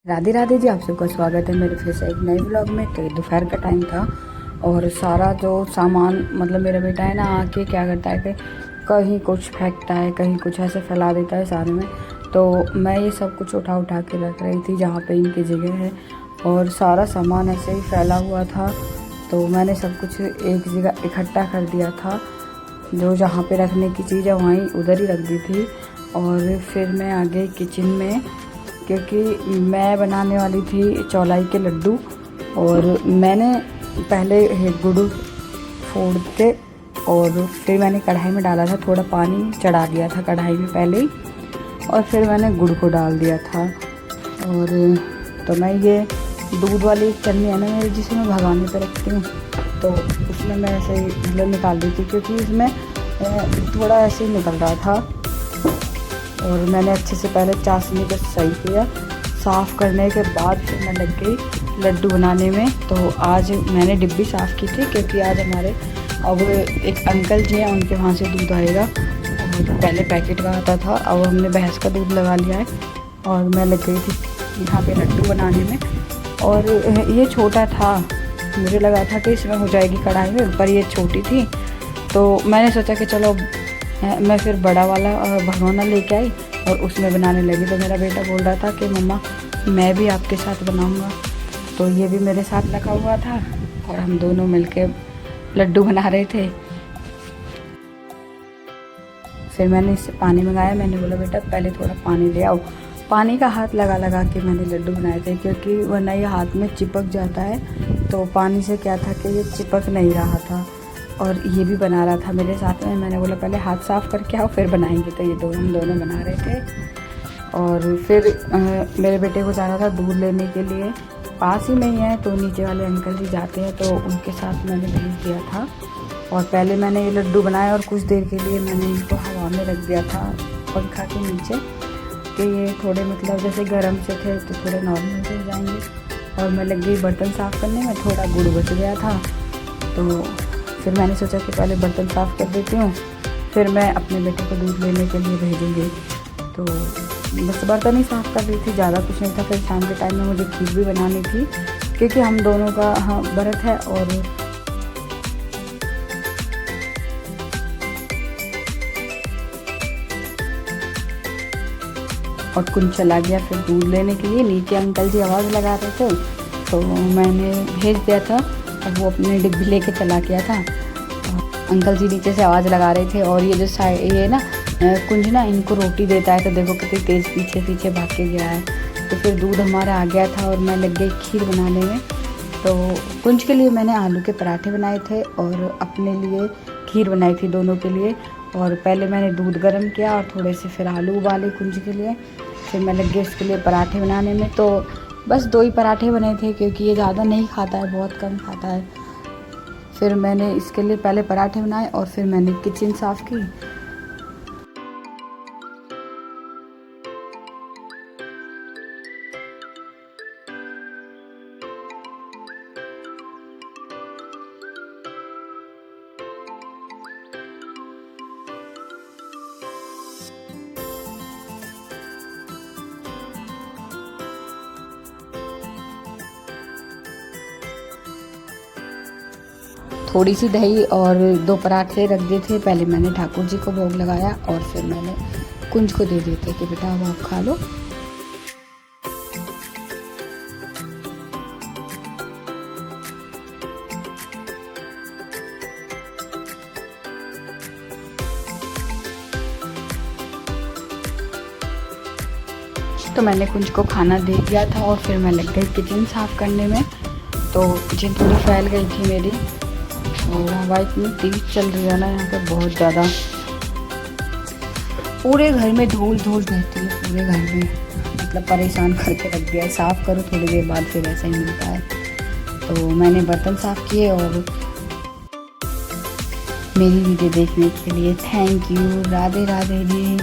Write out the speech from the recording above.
राधे राधे जी, आप सबका स्वागत है मेरे फिर से एक नए ब्लॉग में। तो दोपहर का टाइम था और सारा जो सामान मतलब मेरा बेटा है ना आके क्या करता है कि कहीं कुछ फेंकता है, कहीं कुछ ऐसे फैला देता है सारे में। तो मैं ये सब कुछ उठा उठा के रख रही थी जहाँ पे इनकी जगह है, और सारा सामान ऐसे ही फैला हुआ था। तो मैंने सब कुछ एक जगह इकट्ठा कर दिया था, जो जहाँ पे रखने की चीज़ है वहीं उधर ही रख दी थी। और फिर मैं आ गई किचन में, क्योंकि मैं बनाने वाली थी चौलाई के लड्डू। और मैंने पहले गुड़ फोड़ के और फिर मैंने कढ़ाई में डाला था, थोड़ा पानी चढ़ा दिया था कढ़ाई में पहले ही, और फिर मैंने गुड़ को डाल दिया था। और तो मैं ये दूध वाली एक छन्नी है ना मेरी, जिसे मैं भगवाने पे रखती हूँ, तो उसमें मैं ऐसे ही मतलब निकाल दी थी, क्योंकि इसमें थोड़ा ऐसे ही निकल रहा था। और मैंने अच्छे से पहले चाशनी को सही किया, साफ़ करने के बाद फिर मैं लग गई लड्डू बनाने में। तो आज मैंने डिब्बी साफ़ की थी, क्योंकि आज हमारे अब एक अंकल जी हैं, उनके वहाँ से दूध आएगा। और पहले पैकेट का आता था, अब हमने भैंस का दूध लगा लिया है। और मैं लग गई थी यहाँ पे लड्डू बनाने में। और ये छोटा था, मुझे लगा था कि इसमें हो जाएगी कढ़ाई में, पर ये छोटी थी। तो मैंने सोचा कि चलो मैं फिर बड़ा वाला भगोना लेके आई और उसमें बनाने लगी। तो मेरा बेटा बोल रहा था कि मम्मा मैं भी आपके साथ बनाऊंगा, तो ये भी मेरे साथ लगा हुआ था और हम दोनों मिलके लड्डू बना रहे थे। फिर मैंने इससे पानी मंगाया, मैंने बोला बेटा पहले थोड़ा पानी ले आओ। पानी का हाथ लगा लगा के मैंने लड्डू बनाए थे, क्योंकि वरना ये हाथ में चिपक जाता है। तो पानी से क्या था कि ये चिपक नहीं रहा था। और ये भी बना रहा था मेरे साथ में। मैंने बोला पहले हाथ साफ़ करके आओ फिर बनाएंगे। तो ये हम दोनों बना रहे थे। और फिर मेरे बेटे को जाना था दूध लेने के लिए, पास ही में ही है, तो नीचे वाले अंकल जी जाते हैं, तो उनके साथ मैंने भेज दिया था। और पहले मैंने ये लड्डू बनाए और कुछ देर के लिए मैंने इनको हवा में रख दिया था पंखा के नीचे, कि ये थोड़े मतलब जैसे गर्म से थे तो थोड़े नॉर्मल हो जाएंगे। और मैं लग गई बर्तन साफ़ करने में, थोड़ा गुड़ बच गया था। तो फिर मैंने सोचा कि पहले बर्तन साफ़ कर देती हूँ, फिर मैं अपने बेटे को दूध लेने के लिए भेजूँगी। तो बस बर्तन ही साफ़ कर रही थी, ज़्यादा कुछ नहीं था। फिर शाम के टाइम में मुझे खीर भी बनानी थी, क्योंकि हम दोनों का व्रत है। और कुंज चला गया फिर दूध लेने के लिए। नीचे अंकल जी आवाज़ लगा रहे थे, तो मैंने भेज दिया था, और वो अपने डिब्बी लेके चला गया था। अंकल जी नीचे से आवाज़ लगा रहे थे। और ये जो साइड ये ना कुंज ना इनको रोटी देता है, तो देखो कितनी तेज़ पीछे पीछे भाग के गया है। तो फिर दूध हमारा आ गया था और मैं लग गई खीर बनाने में। तो कुंज के लिए मैंने आलू के पराठे बनाए थे और अपने लिए खीर बनाई थी, दोनों के लिए। और पहले मैंने दूध गर्म किया और थोड़े से फिर आलू उबाले कुंज के लिए। फिर मैं लग गई इसके लिए पराठे बनाने में। तो बस 2 ही पराठे बने थे, क्योंकि ये ज़्यादा नहीं खाता है, बहुत कम खाता है। फिर मैंने इसके लिए पहले पराठे बनाए और फिर मैंने किचन साफ़ की। थोड़ी सी दही और 2 पराठे रख दिए थे। पहले मैंने ठाकुर जी को भोग लगाया और फिर मैंने कुंज को दे दिए थे कि बेटा अब आप खा लो। तो मैंने कुंज को खाना दे दिया था और फिर मैं लग गई किचन साफ़ करने में। तो किचन थोड़ी फैल गई थी मेरी, और हवा इतनी तेज़ चल रही है ना यहाँ पे, बहुत ज़्यादा। पूरे घर में धूल धूल रहती है, पूरे घर में मतलब परेशान करके रख दिया है। साफ़ करो थोड़ी देर बाद फिर ऐसा ही मिलता है। तो मैंने बर्तन साफ़ किए। और मेरी वीडियो देखने के लिए thank you. Radhe Radhe ji.